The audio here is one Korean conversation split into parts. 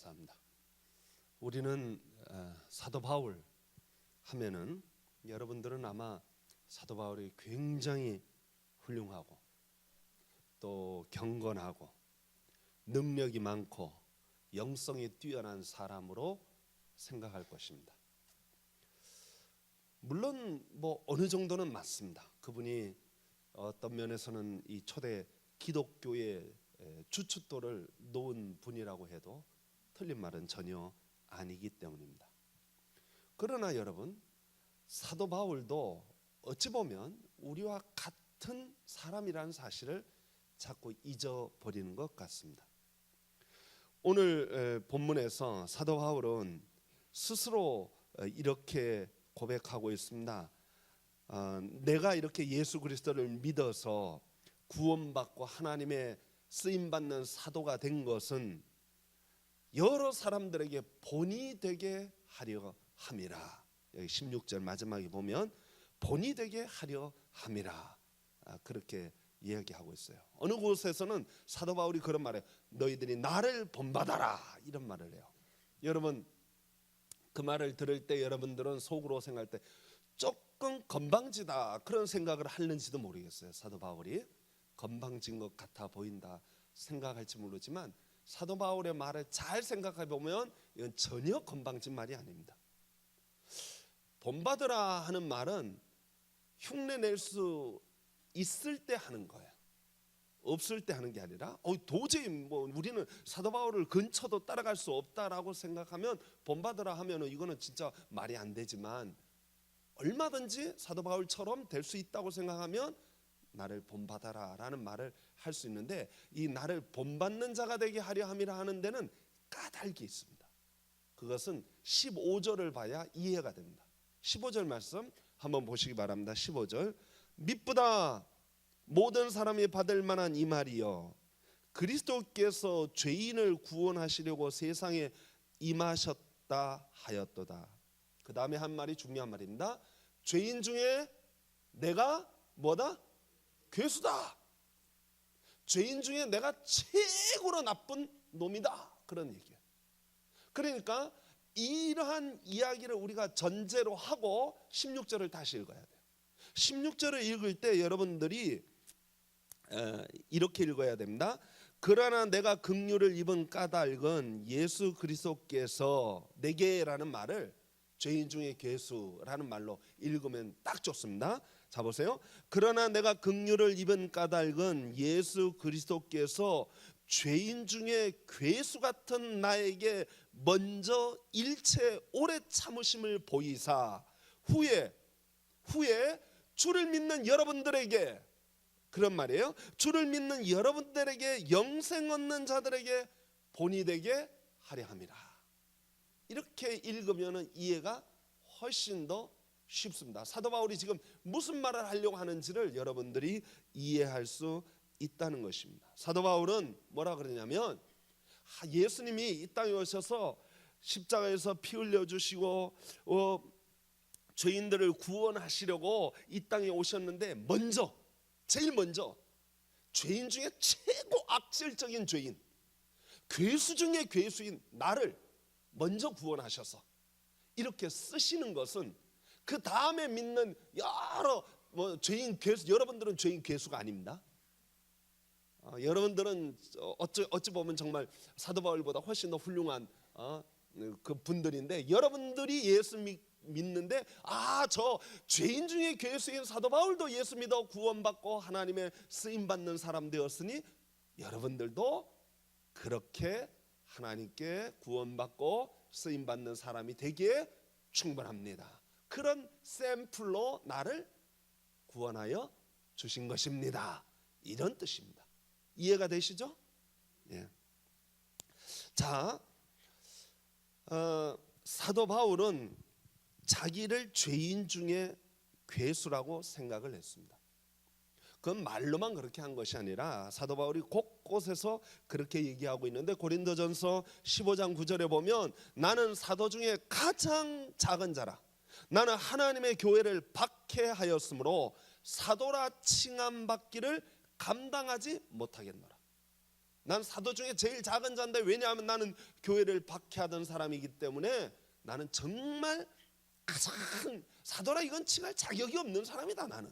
감사합니다. 우리는 사도 바울 하면은 여러분들은 아마 사도 바울이 굉장히 훌륭하고 또 경건하고 능력이 많고 영성이 뛰어난 사람으로 생각할 것입니다. 물론 뭐 어느 정도는 맞습니다. 그분이 어떤 면에서는 이 초대 기독교의 주춧돌을 놓은 분이라고 해도 틀린 말은 전혀 아니기 때문입니다. 그러나 여러분, 사도 바울도 어찌 보면 우리와 같은 사람이라는 사실을 자꾸 잊어버리는 것 같습니다. 오늘 본문에서 사도 바울은 스스로 이렇게 고백하고 있습니다. 내가 이렇게 예수 그리스도를 믿어서 구원받고 하나님의 쓰임받는 사도가 된 것은 여러 사람들에게 본이 되게 하려 함이라. 여기 16절 마지막에 보면 본이 되게 하려 함이라, 그렇게 이야기하고 있어요. 어느 곳에서는 사도 바울이 그런 말을 해요. 너희들이 나를 본받아라, 이런 말을 해요. 여러분, 그 말을 들을 때 여러분들은 속으로 생각할 때 조금 건방지다 그런 생각을 하는지도 모르겠어요. 사도 바울이 건방진 것 같아 보인다 생각할지 모르지만 사도 바울의 말을 잘 생각해 보면 이건 전혀 건방진 말이 아닙니다. 본받으라 하는 말은 흉내 낼 수 있을 때 하는 거예요. 없을 때 하는 게 아니라 도저히 뭐 우리는 사도 바울을 근처도 따라갈 수 없다라고 생각하면 본받으라 하면은 이거는 진짜 말이 안 되지만 얼마든지 사도 바울처럼 될 수 있다고 생각하면 나를 본받아라라는 말을 할 수 있는데, 이 나를 본받는 자가 되게 하려 함이라 하는 데는 까닭이 있습니다. 그것은 15절을 봐야 이해가 됩니다. 15절 말씀 한번 보시기 바랍니다. 15절, mit보다 모든 사람이 받을 만한 이 말이여, 그리스도께서 죄인을 구원하시려고 세상에 임하셨다 하였도다. 그 다음에 한 말이 중요한 말입니다. 죄인 중에 내가 뭐다? 괴수다. 죄인 중에 내가 최고로 나쁜 놈이다, 그런 얘기예요. 그러니까 이러한 이야기를 우리가 전제로 하고 16절을 다시 읽어야 돼요. 16절을 읽을 때 여러분들이 이렇게 읽어야 됩니다. 그러나 내가 긍휼을 입은 까닭은 예수 그리스도께서 내게라는 말을 죄인 중에 괴수라는 말로 읽으면 딱 좋습니다. 자 보세요. 그러나 내가 긍휼을 입은 까닭은 예수 그리스도께서 죄인 중에 괴수 같은 나에게 먼저 일체 오래 참으심을 보이사 후에 주를 믿는 여러분들에게, 그런 말이에요. 주를 믿는 여러분들에게 영생 얻는 자들에게 본이 되게 하려 함이라. 이렇게 읽으면 이해가 훨씬 더 쉽습니다. 사도 바울이 지금 무슨 말을 하려고 하는지를 여러분들이 이해할 수 있다는 것입니다. 사도 바울은 뭐라 그러냐면 예수님이 이 땅에 오셔서 십자가에서 피 흘려주시고 죄인들을 구원하시려고 이 땅에 오셨는데 제일 먼저 죄인 중에 최고 악질적인 죄인, 괴수 중에 괴수인 나를 먼저 구원하셔서 이렇게 쓰시는 것은 그 다음에 믿는 여러 죄인 괴수, 여러분들은 죄인 괴수가 아닙니다. 여러분들은 어찌 보면 정말 사도 바울보다 훨씬 더 훌륭한 그 분들인데, 여러분들이 예수 믿는데 저 죄인 중에 괴수인 사도 바울도 예수 믿어 구원받고 하나님의 쓰임받는 사람 되었으니 여러분들도 그렇게 하나님께 구원받고 쓰임받는 사람이 되기에 충분합니다. 그런 샘플로 나를 구원하여 주신 것입니다. 이런 뜻입니다. 이해가 되시죠? 예. 자, 사도 바울은 자기를 죄인 중에 괴수라고 생각을 했습니다. 그건 말로만 그렇게 한 것이 아니라 사도 바울이 곳곳에서 그렇게 얘기하고 있는데, 고린도전서 15장 9절에 보면 나는 사도 중에 가장 작은 자라, 나는 하나님의 교회를 박해하였으므로 사도라 칭함받기를 감당하지 못하겠노라. 난 사도 중에 제일 작은 자인데 왜냐하면 나는 교회를 박해하던 사람이기 때문에 나는 정말 가장 사도라 이건 칭할 자격이 없는 사람이다 나는.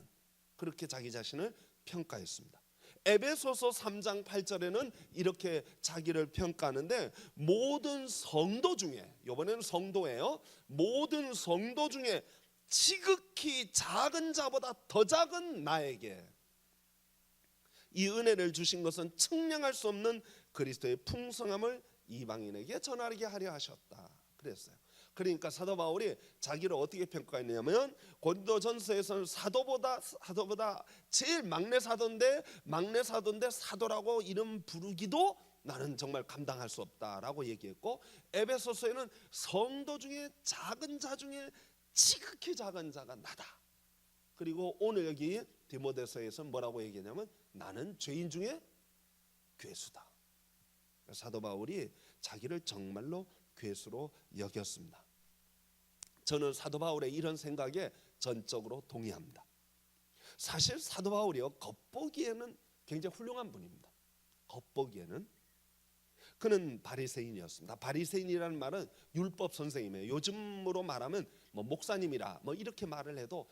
그렇게 자기 자신을 평가했습니다. 에베소서 3장 8절에는 이렇게 자기를 평가하는데 모든 성도 중에, 이번에는 성도예요, 모든 성도 중에 지극히 작은 자보다 더 작은 나에게 이 은혜를 주신 것은 측량할 수 없는 그리스도의 풍성함을 이방인에게 전하게 하려 하셨다 그랬어요. 그러니까 사도 바울이 자기를 어떻게 평가했냐면 고린도전서에서는 사도보다 제일 막내 사도인데 사도라고 이름 부르기도 나는 정말 감당할 수 없다라고 얘기했고, 에베소서에는 성도 중에 작은 자 중에 지극히 작은 자가 나다. 그리고 오늘 여기 디모데서에서 뭐라고 얘기하냐면 나는 죄인 중에 괴수다. 사도 바울이 자기를 정말로 괴수로 여겼습니다. 저는 사도 바울의 이런 생각에 전적으로 동의합니다. 사실 사도 바울이요, 겉보기에는 굉장히 훌륭한 분입니다. 겉보기에는 그는 바리새인이었습니다. 바리새인이라는 말은 율법 선생님이에요. 요즘으로 말하면 뭐 목사님이라 뭐 이렇게 말을 해도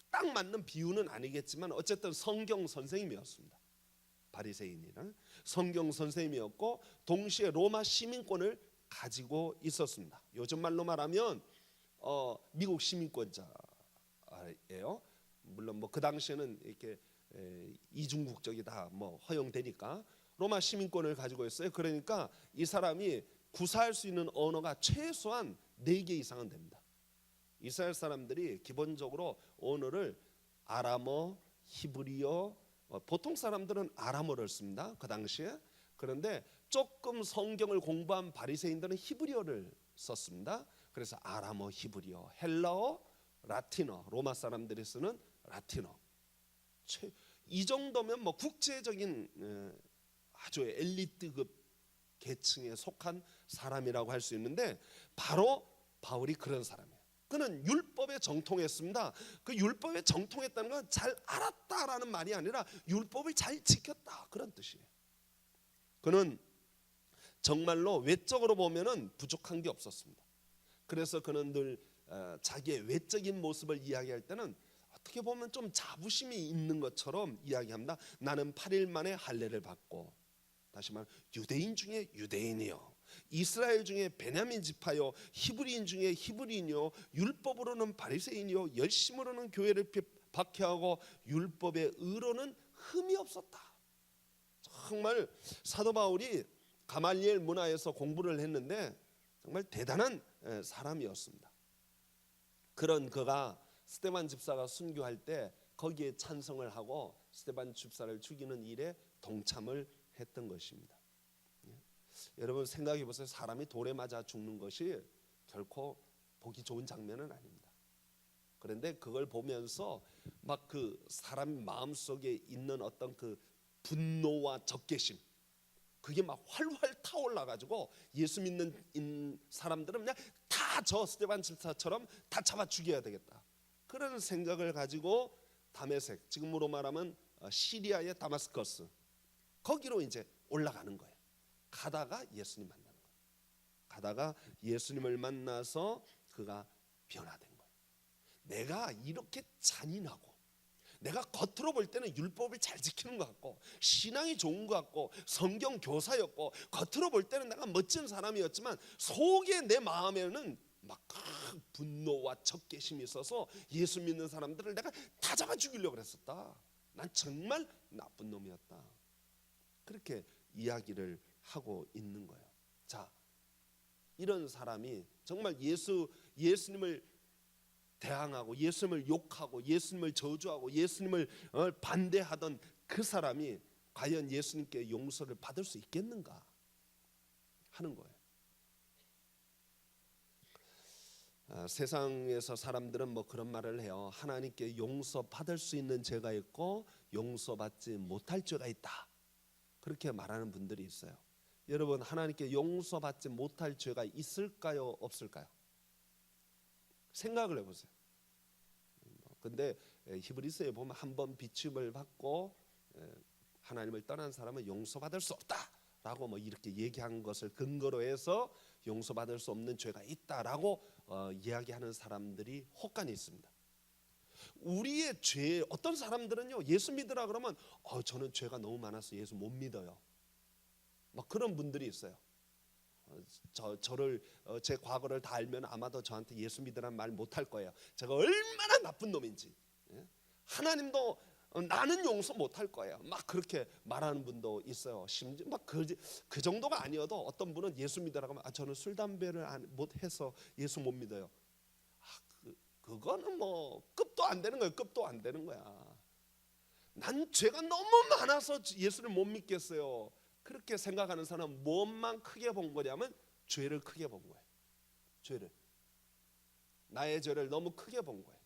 딱 맞는 비유는 아니겠지만 어쨌든 성경 선생님이었습니다. 바리새인이란 성경 선생님이었고 동시에 로마 시민권을 가지고 있었습니다. 요즘 말로 말하면 미국 시민권자예요. 물론 뭐 그 당시에는 이렇게 이중 국적이 다 뭐 허용되니까 로마 시민권을 가지고 있어요. 그러니까 이 사람이 구사할 수 있는 언어가 최소한 4개 이상은 됩니다. 이스라엘 사람들이 기본적으로 언어를 아람어, 히브리어, 보통 사람들은 아람어를 씁니다. 그 당시에. 그런데 조금 성경을 공부한 바리새인들은 히브리어를 썼습니다. 그래서 아람어, 히브리어, 헬라어, 라틴어, 로마 사람들이 쓰는 라틴어. 이 정도면 뭐 국제적인 아주 엘리트급 계층에 속한 사람이라고 할 수 있는데 바로 바울이 그런 사람이에요. 그는 율법에 정통했습니다. 그 율법에 정통했다는 건 잘 알았다라는 말이 아니라 율법을 잘 지켰다 그런 뜻이에요. 그는 정말로 외적으로 보면은 부족한 게 없었습니다. 그래서 그는 늘 자기의 외적인 모습을 이야기할 때는 어떻게 보면 좀 자부심이 있는 것처럼 이야기합니다. 나는 8일 만에 할례를 받고, 다시 말해 유대인 중에 유대인이요, 이스라엘 중에 베냐민 지파요, 히브리인 중에 히브리인이요, 율법으로는 바리새인이요, 열심으로는 교회를 박해하고 율법의 의로는 흠이 없었다. 정말 사도 바울이 가말리엘 문화에서 공부를 했는데 정말 대단한 사람이었습니다. 그런 그가 스데반 집사가 순교할 때 거기에 찬성을 하고 스데반 집사를 죽이는 일에 동참을 했던 것입니다. 여러분 생각해 보세요. 사람이 돌에 맞아 죽는 것이 결코 보기 좋은 장면은 아닙니다. 그런데 그걸 보면서 막 그 사람 마음속에 있는 어떤 그 분노와 적개심, 그게 막 활활 타올라 가지고 예수 믿는 사람들은 그냥 다 저 스데반 집사처럼 다 잡아 죽여야 되겠다, 그런 생각을 가지고 다메섹, 지금으로 말하면 시리아의 다마스커스, 거기로 이제 올라가는 거예요. 가다가 예수님 만나는 거예요. 가다가 예수님을 만나서 그가 변화된 거예요. 내가 이렇게 잔인하고, 내가 겉으로 볼 때는 율법을 잘 지키는 것 같고 신앙이 좋은 것 같고 성경 교사였고 겉으로 볼 때는 내가 멋진 사람이었지만 속에 내 마음에는 막 분노와 적개심이 있어서 예수 믿는 사람들을 내가 다 잡아 죽이려고 그랬었다. 난 정말 나쁜 놈이었다. 그렇게 이야기를 하고 있는 거예요. 자, 이런 사람이 정말 예수님을 대항하고 예수님을 욕하고 예수님을 저주하고 예수님을 반대하던 그 사람이 과연 예수님께 용서를 받을 수 있겠는가 하는 거예요. 세상에서 사람들은 뭐 그런 말을 해요. 하나님께 용서받을 수 있는 죄가 있고 용서받지 못할 죄가 있다, 그렇게 말하는 분들이 있어요. 여러분, 하나님께 용서받지 못할 죄가 있을까요, 없을까요? 생각을 해보세요. 근데 히브리서에 보면 한 번 비춤을 받고 하나님을 떠난 사람은 용서받을 수 없다라고 뭐 이렇게 얘기한 것을 근거로 해서 용서받을 수 없는 죄가 있다라고 이야기하는 사람들이 혹간이 있습니다. 우리의 죄, 어떤 사람들은요 예수 믿으라 그러면 저는 죄가 너무 많아서 예수 못 믿어요. 막 그런 분들이 있어요. 저를 제 과거를 다 알면 아마도 저한테 예수 믿으라는 말 못할 거예요. 제가 얼마나 나쁜 놈인지. 하나님도 나는 용서 못할 거예요. 막 그렇게 말하는 분도 있어요. 심지어 막 그 정도가 아니어도 어떤 분은 예수 믿으라고 하면 저는 술 담배를 못 해서 예수 못 믿어요. 그거는 뭐 급도 안 되는 거예요. 급도 안 되는 거야. 난 죄가 너무 많아서 예수를 못 믿겠어요. 그렇게 생각하는 사람은 무엇만 크게 본 거냐면 죄를 크게 본 거예요. 죄를, 나의 죄를 너무 크게 본 거예요.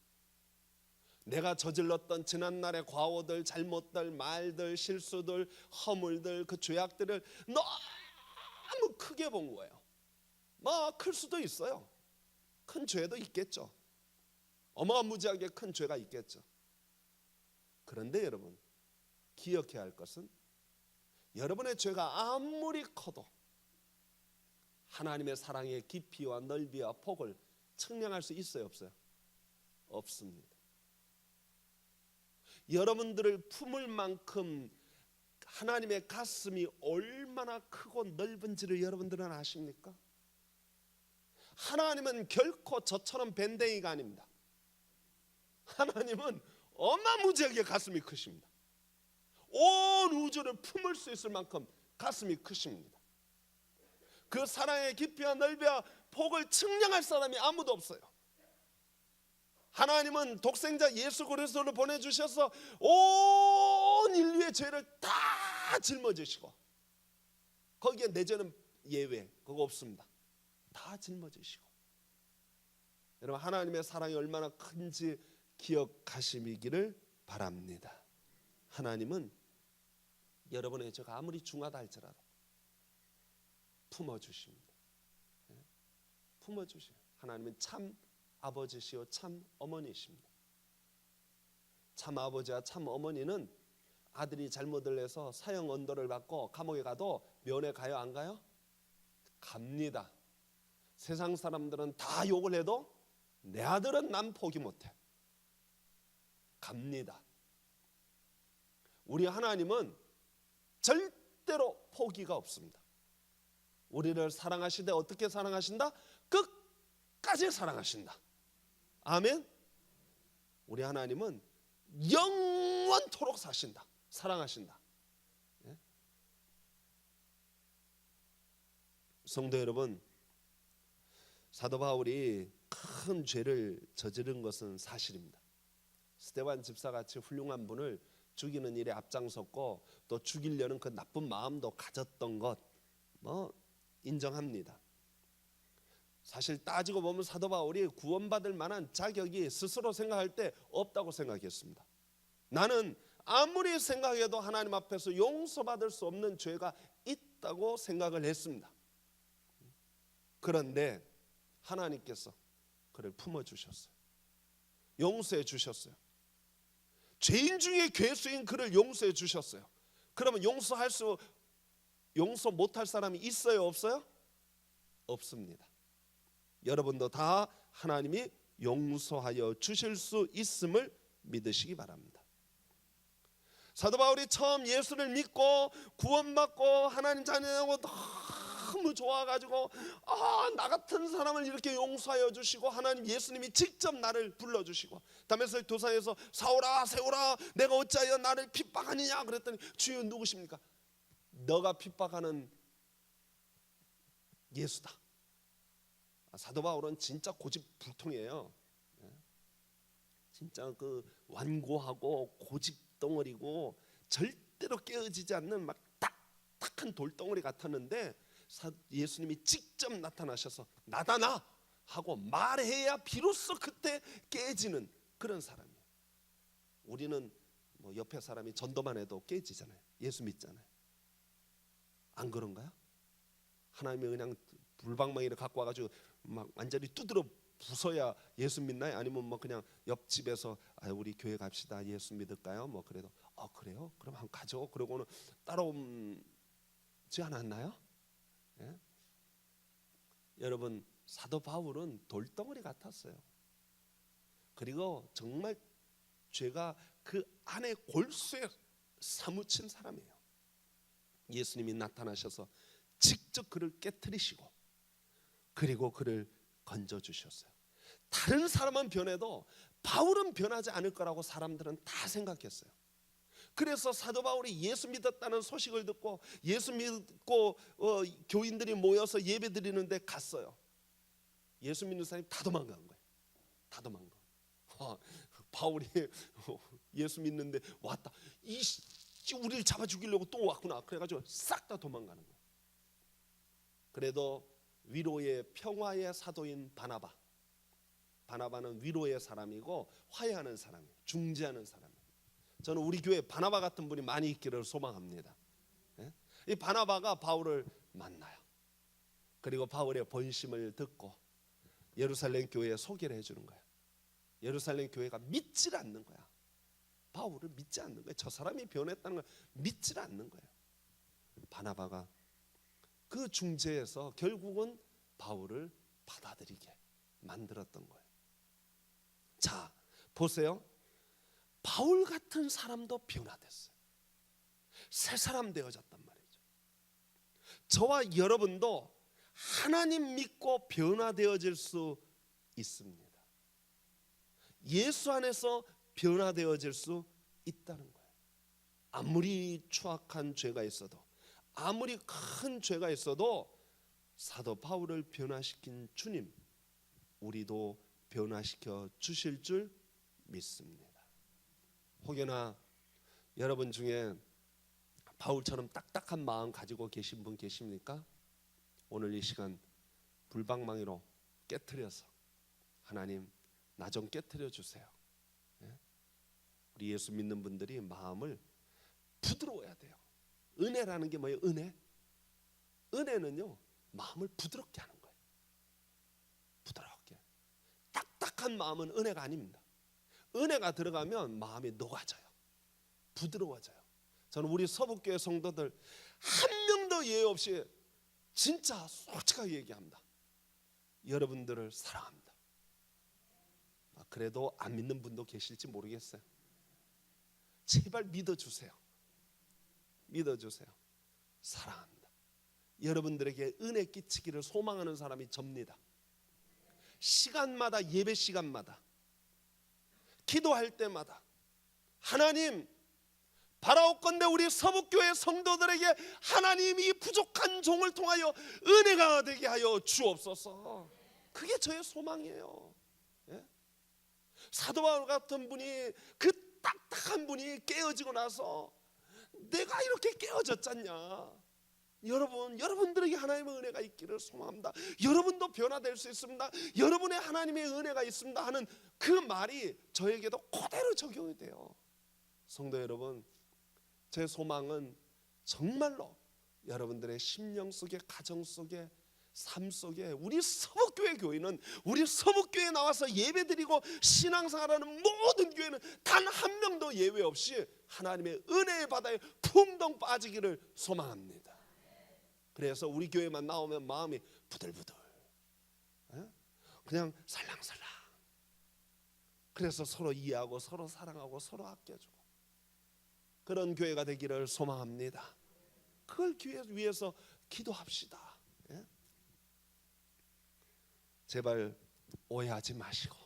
내가 저질렀던 지난날의 과오들, 잘못들, 말들, 실수들, 허물들, 그 죄악들을 너무 크게 본 거예요. 뭐 클 수도 있어요. 큰 죄도 있겠죠. 어마무지하게 큰 죄가 있겠죠. 그런데 여러분 기억해야 할 것은 여러분의 죄가 아무리 커도 하나님의 사랑의 깊이와 넓이와 폭을 측량할 수 있어요, 없어요? 없습니다. 여러분들을 품을 만큼 하나님의 가슴이 얼마나 크고 넓은지를 여러분들은 아십니까? 하나님은 결코 저처럼 밴댕이가 아닙니다. 하나님은 어마무지하게 가슴이 크십니다. 온 우주를 품을 수 있을 만큼 가슴이 크십니다. 그 사랑의 깊이와 넓이와 폭을 측량할 사람이 아무도 없어요. 하나님은 독생자 예수 그리스도를 보내주셔서 온 인류의 죄를 다 짊어지시고, 거기에 내 죄는 예외, 그거 없습니다. 다 짊어지시고. 여러분 하나님의 사랑이 얼마나 큰지 기억하시기를 바랍니다. 하나님은 여러분의 죄가 아무리 중하다 할지라도 품어주십니다. 품어주셔요. 하나님은 참 아버지시요 참 어머니십니다. 참 아버지와 참 어머니는 아들이 잘못을 해서 사형 언도를 받고 감옥에 가도 면회 가요, 안 가요? 갑니다. 세상 사람들은 다 욕을 해도 내 아들은 난 포기 못해. 갑니다. 우리 하나님은 절대로 포기가 없습니다. 우리를 사랑하시되 어떻게 사랑하신다? 끝까지 사랑하신다. 아멘. 우리 하나님은 영원토록 사신다. 사랑하신다. 예? 성도 여러분, 사도 바울이 큰 죄를 저지른 것은 사실입니다. 스데반 집사같이 훌륭한 분을 죽이는 일에 앞장섰고 또 죽이려는 그 나쁜 마음도 가졌던 것 뭐 인정합니다. 사실 따지고 보면 사도 바울이 구원받을 만한 자격이 스스로 생각할 때 없다고 생각했습니다. 나는 아무리 생각해도 하나님 앞에서 용서받을 수 없는 죄가 있다고 생각을 했습니다. 그런데 하나님께서 그를 품어주셨어요. 용서해 주셨어요. 죄인 중에 괴수인 그를 용서해 주셨어요. 그러면 용서 못할 사람이 있어요, 없어요? 없습니다. 여러분도 다 하나님이 용서하여 주실 수 있음을 믿으시기 바랍니다. 사도 바울이 처음 예수를 믿고 구원받고 하나님 자녀라고 너무 좋아가지고 나 같은 사람을 이렇게 용서하여 주시고 하나님 예수님이 직접 나를 불러주시고 다메섹 도상에서 사울아 세울아 내가 어찌하여 나를 핍박하느냐 그랬더니 주여 누구십니까? 너가 핍박하는 예수다. 사도 바울은 진짜 고집불통이에요. 진짜 그 완고하고 고집덩어리고 절대로 깨어지지 않는 막 딱딱한 돌덩어리 같았는데 예수님이 직접 나타나셔서 나다 나 하고 말해야 비로소 그때 깨지는 그런 사람이에요. 우리는 뭐 옆에 사람이 전도만 해도 깨지잖아요. 예수 믿잖아요. 안 그런가요? 하나님이 그냥 불방망이를 갖고 와가지고 막 완전히 두드려 부숴야 예수 믿나요? 아니면 뭐 그냥 옆집에서 우리 교회 갑시다 예수 믿을까요? 뭐 그래도 그래요? 그럼 한번 가죠. 그러고는 따라오지 않았나요? 예? 여러분, 사도 바울은 돌덩어리 같았어요. 그리고 정말 죄가 그 안에 골수에 사무친 사람이에요. 예수님이 나타나셔서 직접 그를 깨뜨리시고 그리고 그를 건져주셨어요. 다른 사람은 변해도 바울은 변하지 않을 거라고 사람들은 다 생각했어요. 그래서 사도 바울이 예수 믿었다는 소식을 듣고 예수 믿고 교인들이 모여서 예배 드리는데 갔어요. 예수 믿는 사람이 다 도망간 거예요. 다 도망간 거예요. 바울이 예수 믿는데 왔다. 우리를 잡아 죽이려고 또 왔구나. 그래가지고 싹 다 도망가는 거예요. 그래도 위로의 평화의 사도인 바나바는 위로의 사람이고 화해하는 사람이에요. 중재하는 사람이에요. 저는 우리 교회에 바나바 같은 분이 많이 있기를 소망합니다. 이 바나바가 바울을 만나요. 그리고 바울의 번심을 듣고 예루살렘 교회에 소개를 해주는 거예요. 예루살렘 교회가 믿질 않는 거야. 바울을 믿지 않는 거예요. 저 사람이 변했다는 걸 믿질 않는 거예요. 바나바가 그 중재에서 결국은 바울을 받아들이게 만들었던 거예요. 자, 보세요. 바울 같은 사람도 변화됐어요. 새 사람 되어졌단 말이죠. 저와 여러분도 하나님 믿고 변화되어질 수 있습니다. 예수 안에서 변화되어질 수 있다는 거예요. 아무리 추악한 죄가 있어도, 아무리 큰 죄가 있어도 사도 바울을 변화시킨 주님, 우리도 변화시켜 주실 줄 믿습니다. 혹여나 여러분 중에 바울처럼 딱딱한 마음 가지고 계신 분 계십니까? 오늘 이 시간 불방망이로 깨트려서 하나님, 나 좀 깨트려 주세요. 우리 예수 믿는 분들이 마음을 부드러워야 돼요. 은혜라는 게 뭐예요? 은혜는요, 마음을 부드럽게 하는 거예요. 부드럽게. 딱딱한 마음은 은혜가 아닙니다. 은혜가 들어가면 마음이 녹아져요. 부드러워져요. 저는 우리 서북교회 성도들 한 명도 예외 없이 진짜 솔직하게 얘기합니다. 여러분들을 사랑합니다. 그래도 안 믿는 분도 계실지 모르겠어요. 제발 믿어주세요. 믿어주세요. 사랑합니다. 여러분들에게 은혜 끼치기를 소망하는 사람이 접니다. 시간마다, 예배 시간마다, 기도할 때마다 하나님, 바라옵건대 우리 서북교회 성도들에게 하나님이 부족한 종을 통하여 은혜가 되게 하여 주옵소서. 그게 저의 소망이에요. 사도 바울 같은 분이, 그 딱딱한 분이 깨어지고 나서 내가 이렇게 깨어졌잖냐. 여러분들에게 하나님의 은혜가 있기를 소망합니다. 여러분도 변화될 수 있습니다. 여러분의 하나님의 은혜가 있습니다 하는 그 말이 저에게도 그대로 적용이 돼요. 성도 여러분, 제 소망은 정말로 여러분들의 심령 속에, 가정 속에, 삶 속에 우리 서북교회 교회는, 우리 서북교회에 나와서 예배드리고 신앙생활하는 모든 교회는 단 한 명도 예외 없이 하나님의 은혜의 바다에 풍덩 빠지기를 소망합니다. 그래서 우리 교회만 나오면 마음이 부들부들, 그냥 살랑살랑. 그래서 서로 이해하고 서로 사랑하고 서로 아껴주고 그런 교회가 되기를 소망합니다. 그걸 위해서 기도합시다. 제발 오해하지 마시고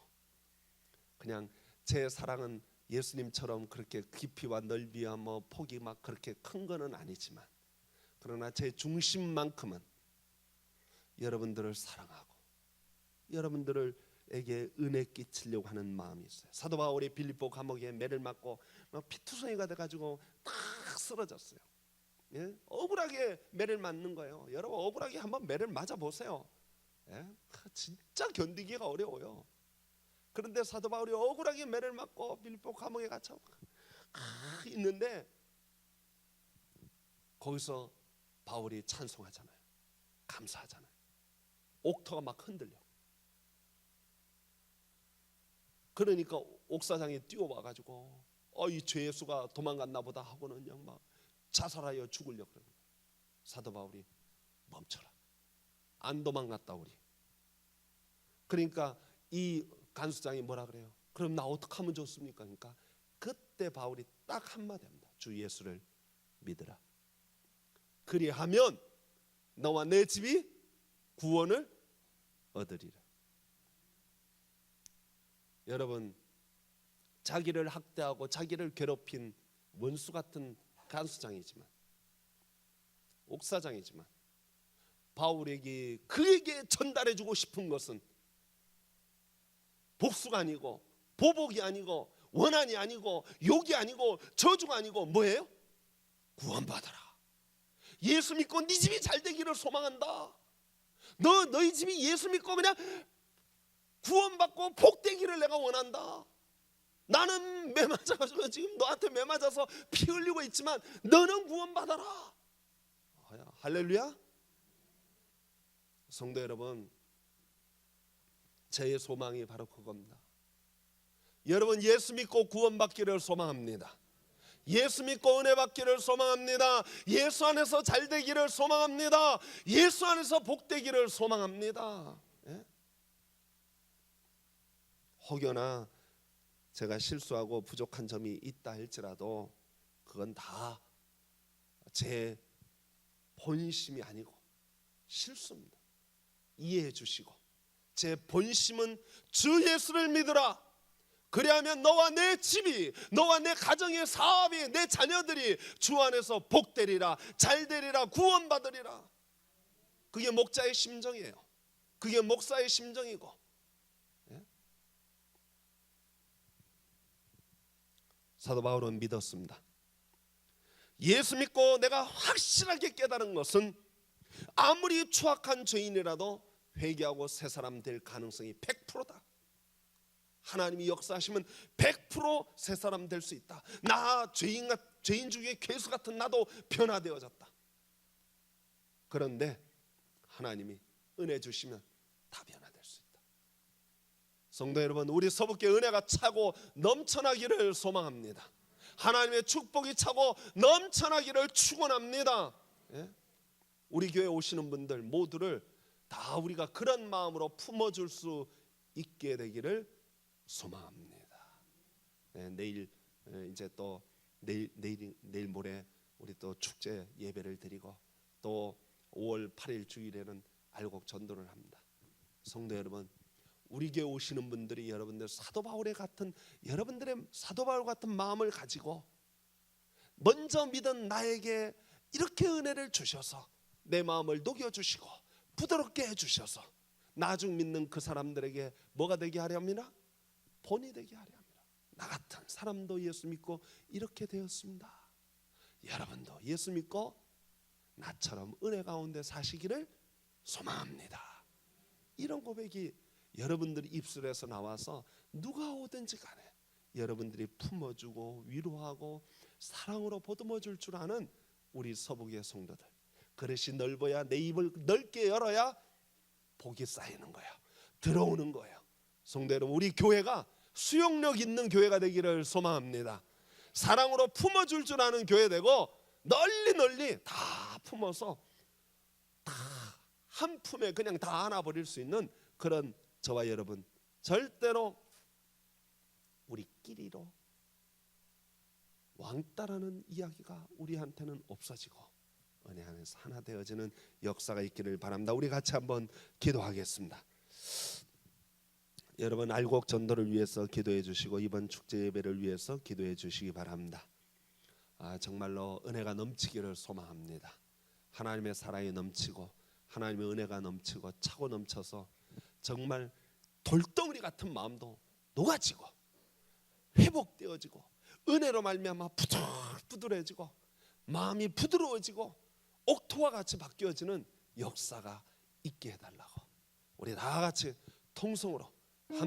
그냥 제 사랑은 예수님처럼 그렇게 깊이와 넓이와 뭐 폭이 막 그렇게 큰 거는 아니지만, 그러나 제 중심만큼은 여러분들을 사랑하고 여러분들에게 은혜 끼치려고 하는 마음이 있어요. 사도 바울이 빌립보 감옥에 매를 맞고 피투성이가 돼가지고 딱 쓰러졌어요. 억울하게 매를 맞는 거예요. 여러분, 억울하게 한번 매를 맞아 보세요. 진짜 견디기가 어려워요. 그런데 사도 바울이 억울하게 매를 맞고 빌립보 감옥에 갇혀 있는데, 거기서 바울이 찬송하잖아요. 감사하잖아요. 옥터가 막 흔들려. 그러니까 옥사장이 뛰어와가지고 이 죄수가 도망갔나 보다 하고는 그냥 막 자살하여 죽으려고 그러는 거예요. 사도 바울이 멈춰라. 안 도망갔다 우리. 그러니까 이 간수장이 뭐라 그래요? 그럼 나 어떻게 하면 좋습니까? 그러니까 그때 바울이 딱 한마디 합니다. 주 예수를 믿으라. 그리하면 너와 내 집이 구원을 얻으리라. 여러분, 자기를 학대하고 자기를 괴롭힌 원수 같은 간수장이지만, 옥사장이지만, 바울에게 그에게 전달해주고 싶은 것은 복수가 아니고 보복이 아니고 원한이 아니고 욕이 아니고 저주가 아니고 뭐예요? 구원받아라. 예수 믿고 네 집이 잘 되기를 소망한다. 너희 집이 예수 믿고 그냥 구원받고 복되기를 내가 원한다. 나는 매 맞아가지고 지금 너한테 매 맞아서 피 흘리고 있지만 너는 구원받아라. 할렐루야. 성도 여러분, 제 소망이 바로 그겁니다. 여러분, 예수 믿고 구원받기를 소망합니다. 예수 믿고 은혜 받기를 소망합니다. 예수 안에서 잘 되기를 소망합니다. 예수 안에서 복되기를 소망합니다. 예? 혹여나 제가 실수하고 부족한 점이 있다 할지라도 그건 다 제 본심이 아니고 실수입니다. 이해해 주시고, 제 본심은 주 예수를 믿으라. 그리하면 너와 내 집이, 너와 내 가정의 사업이, 내 자녀들이 주 안에서 복되리라, 잘되리라, 구원받으리라. 그게 목자의 심정이에요. 그게 목사의 심정이고. 예? 사도 바울은 믿었습니다. 예수 믿고 내가 확실하게 깨달은 것은 아무리 추악한 죄인이라도 회개하고 새 사람 될 가능성이 100%다. 하나님이 역사하시면 100% 새 사람 될 수 있다. 나 죄인 중에 괴수 같은 나도 변화되어졌다. 그런데 하나님이 은혜 주시면 다 변화될 수 있다. 성도 여러분, 우리 서북교회 은혜가 차고 넘쳐나기를 소망합니다. 하나님의 축복이 차고 넘쳐나기를 축원합니다. 예? 우리 교회 오시는 분들 모두를 다 우리가 그런 마음으로 품어줄 수 있게 되기를 소망합니다. 네, 내일 이제 또 내일 모레 우리 또 축제 예배를 드리고 또 5월 8일 주일에는 알곡 전도를 합니다. 성도 여러분, 우리 교회 오시는 분들이 여러분들 사도 바울의 같은, 여러분들의 사도 바울 같은 마음을 가지고 먼저 믿은 나에게 이렇게 은혜를 주셔서 내 마음을 녹여주시고 부드럽게 해주셔서 나중 믿는 그 사람들에게 뭐가 되게 하려 합니다? 본이 되게 하려 합니다. 나 같은 사람도 예수 믿고 이렇게 되었습니다. 여러분도 예수 믿고 나처럼 은혜 가운데 사시기를 소망합니다. 이런 고백이 여러분들이 입술에서 나와서 누가 오든지 간에 여러분들이 품어주고 위로하고 사랑으로 보듬어줄 줄 아는 우리 서북의 성도들, 그릇이 넓어야, 내 입을 넓게 열어야 복이 쌓이는 거예요. 들어오는 거예요. 성도 여러분, 우리 교회가 수용력 있는 교회가 되기를 소망합니다. 사랑으로 품어줄 줄 아는 교회 되고 널리 다 품어서 다 한 품에 그냥 다 안아버릴 수 있는 그런 저와 여러분, 절대로 우리끼리로 왕따라는 이야기가 우리한테는 없어지고 은혜 안에서 하나 되어지는 역사가 있기를 바랍니다. 우리 같이 한번 기도하겠습니다. 여러분, 알곡 전도를 위해서 기도해 주시고 이번 축제 예배를 위해서 기도해 주시기 바랍니다. 정말로 은혜가 넘치기를 소망합니다. 하나님의 사랑이 넘치고 하나님의 은혜가 넘치고 차고 넘쳐서 정말 돌덩어리 같은 마음도 녹아지고 회복되어지고 은혜로 말미암아 부들부들해지고 마음이 부드러워지고 옥토와 같이 바뀌어지는 역사가 있게 해달라고 우리 다 같이 통성으로 함께